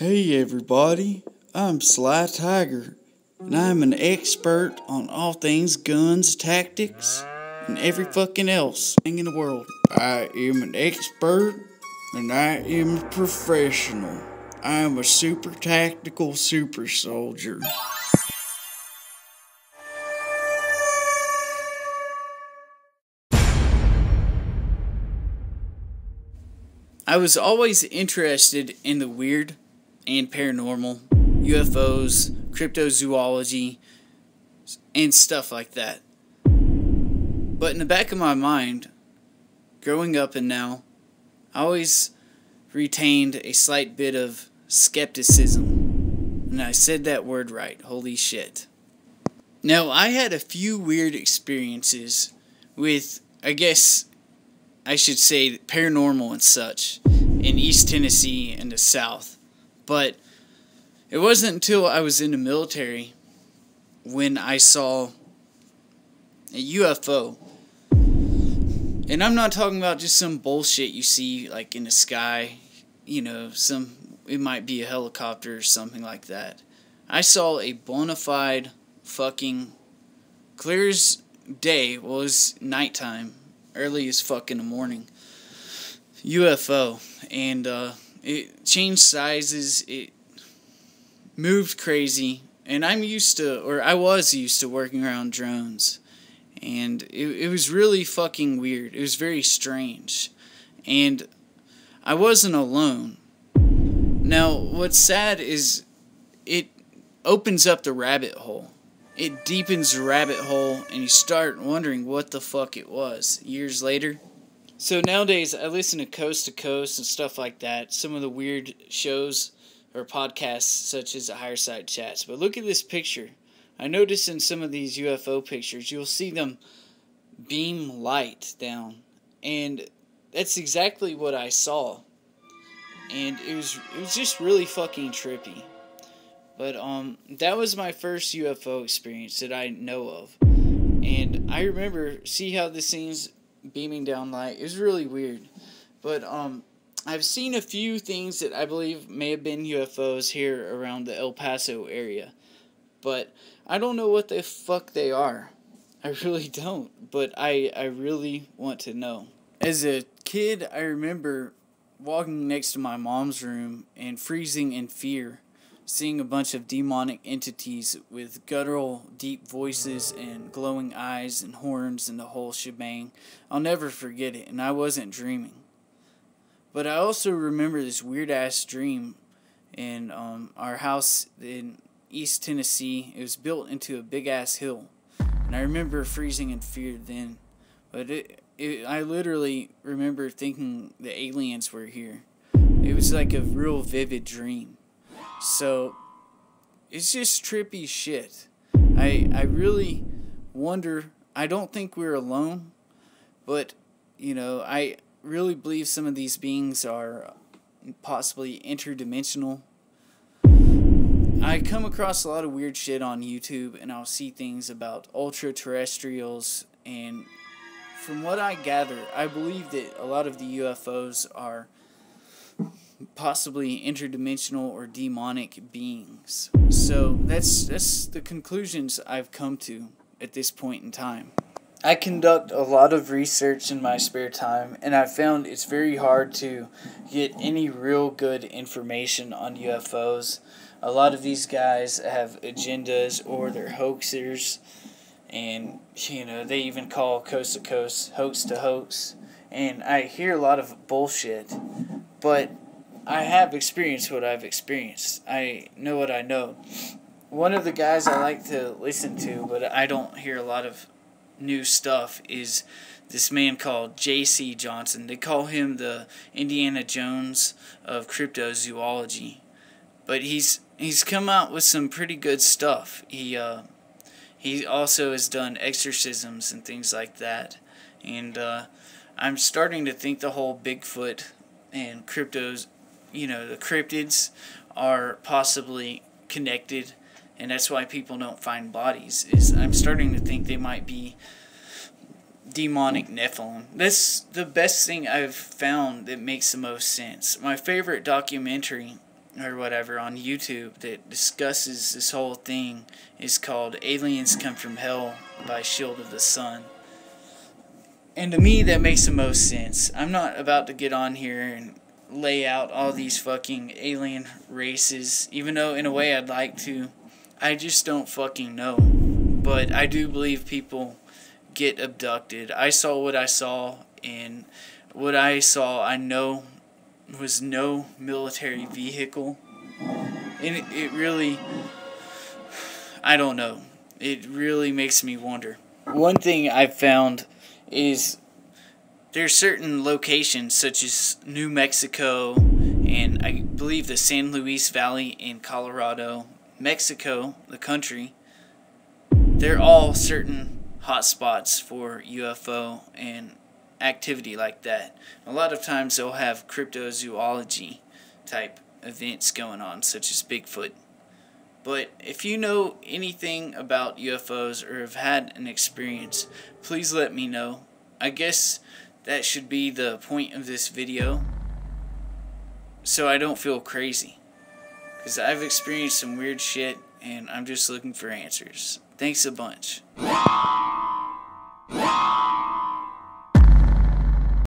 Hey everybody, I'm Sly Tiger, and I'm an expert on all things guns, tactics, and every fucking else thing in the world. I am an expert, and I am a professional. I am a super tactical super soldier. I was always interested in the weird and paranormal, UFOs, cryptozoology, and stuff like that. But in the back of my mind, growing up and now, I always retained a slight bit of skepticism. And I said that word right, holy shit. Now, I had a few weird experiences with, I guess I should say, paranormal and such in East Tennessee and the South. But it wasn't until I was in the military when I saw a UFO. And I'm not talking about just some bullshit you see like in the sky. You know, it might be a helicopter or something like that. I saw a bona fide fucking clear as day, well, it was nighttime, early as fuck in the morning, UFO. And it changed sizes, it moved crazy, and I was used to working around drones, and it was really fucking weird. It was very strange, and I wasn't alone. Now, what's sad is it opens up the rabbit hole. It deepens the rabbit hole, and you start wondering what the fuck it was years later. So nowadays, I listen to Coast to Coast and stuff like that, some of the weird shows or podcasts such as the Higher Side Chats. But look at this picture. I noticed in some of these UFO pictures, you'll see them beam light down. And that's exactly what I saw. And it was just really fucking trippy. But that was my first UFO experience that I know of. And I remember, see how this thing's beaming down light? It was really weird. But I've seen a few things that I believe may have been UFOs here around the El Paso area. But I don't know what the fuck they are. I really don't. But I really want to know. As a kid, I remember walking next to my mom's room and freezing in fear, seeing a bunch of demonic entities with guttural, deep voices and glowing eyes and horns and the whole shebang. I'll never forget it, and I wasn't dreaming. But I also remember this weird-ass dream in our house in East Tennessee. It was built into a big-ass hill, and I remember freezing in fear then. But I literally remember thinking the aliens were here. It was like a real vivid dream. So, it's just trippy shit. I really wonder, I don't think we're alone, but, you know, I really believe some of these beings are possibly interdimensional. I come across a lot of weird shit on YouTube, and I'll see things about ultra-terrestrials, and from what I gather, I believe that a lot of the UFOs are possibly interdimensional or demonic beings. So that's the conclusions I've come to at this point in time. I conduct a lot of research in my spare time, and I've found it's very hard to get any real good information on UFOs. A lot of these guys have agendas, or they're hoaxers, and you know, they even call Coast to Coast hoax to hoax, and I hear a lot of bullshit, but I have experienced what I've experienced. I know what I know. One of the guys I like to listen to, but I don't hear a lot of new stuff, is this man called J.C. Johnson. They call him the Indiana Jones of cryptozoology. But he's come out with some pretty good stuff. He also has done exorcisms and things like that. And I'm starting to think the whole Bigfoot and cryptos, you know, the cryptids are possibly connected, and that's why people don't find bodies. I'm starting to think they might be demonic Nephilim. That's the best thing I've found that makes the most sense. My favorite documentary or whatever on YouTube that discusses this whole thing. Is called Aliens Come From Hell by Shield of the Sun. And to me, that makes the most sense. I'm not about to get on here and lay out all these fucking alien races, even though in a way I'd like to. I just don't fucking know. But I do believe people get abducted. I saw what I saw, and what I saw I know was no military vehicle. And it really, I don't know. It really makes me wonder. One thing I've found is there's certain locations such as New Mexico and I believe the San Luis Valley in Colorado, Mexico, the country. They're all certain hotspots for UFO and activity like that. A lot of times they'll have cryptozoology type events going on, such as Bigfoot. But if you know anything about UFOs or have had an experience, please let me know. I guess that should be the point of this video, so I don't feel crazy. Because I've experienced some weird shit, and I'm just looking for answers. Thanks a bunch.